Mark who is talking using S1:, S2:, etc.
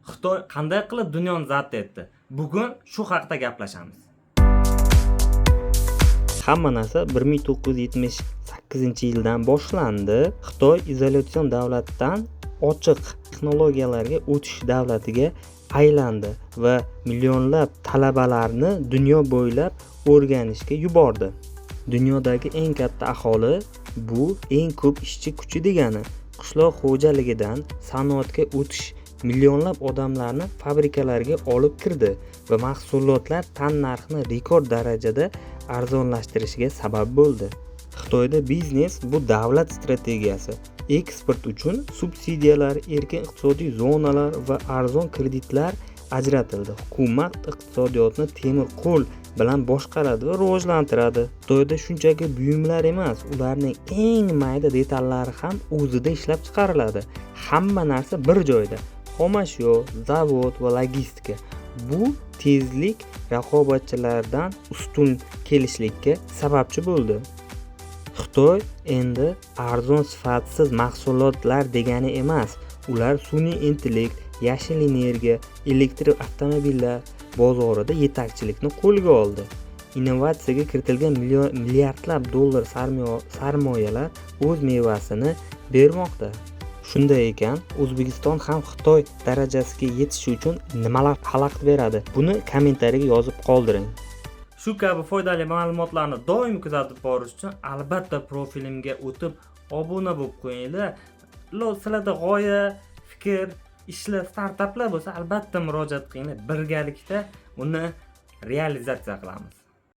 S1: Xitoy qanday qilib dunyoni zabt etdi? Bugun shu haqida gaplashamiz.
S2: Hamma narsa 1978-yildan boshlandi. Xitoy izolyatsion davlatdan ochiq texnologiyalarga o'tish davlatiga aylandi va millionlab talabalarni dunyo bo'ylab o'rganishga yubordi. Dunyodagi eng katta aholi bu eng ko'p ishchi kuchi degani. Qishloq xo'jaligidan sanoatga o'tish millionlab odamlarni fabrikalarga olib kirdi va mahsulotlar tan narxini rekord darajada arzonlashtirishiga sabab bo'ldi. Xitoyda biznes bu davlat strategiyasi. Eksport uchun subsidiyalar, erkin iqtisodiy zonalar va arzon kreditlar ajratildi. Hukumat iqtisodiyotni temir qo'l bilan boshqaradi va rivojlantiradi. Xitoyda shunchaki buyumlar emas, ularning eng mayda detallari ham o'zida ishlab chiqariladi. Hamma narsa bir joyda. Xomashyo, zavod va logistika. Bu tezlik raqobatchilardan ustun kelishlikka sababchi bo'ldi. Xitoy endi arzon sifatsiz mahsulotlar degani emas, ular sun'iy intellekt, yashil energiya, elektr avtomobillar bozorida yetakchilikni qo'lga oldi. Innovatsiyaga kiritilgan milliardlab dollar sarmoyalar o'z mevasini bermoqda. Shunday ekan, O'zbekiston ham Xitoy darajasiga yetish uchun nimalar xalaqit beradi? Buni kommentariyaga yozib qoldiring.
S1: Shu kabi foydali ma'lumotlarni doim kuzatib borish uchun albatta profilimga o'tib obuna bo'lib qo'yinglar. Sizlarda g'oya, fikr, ishlar, startaplar bo'lsa albatta murojaat qilinglar. Birgalikda uni realizatsiya qilamiz.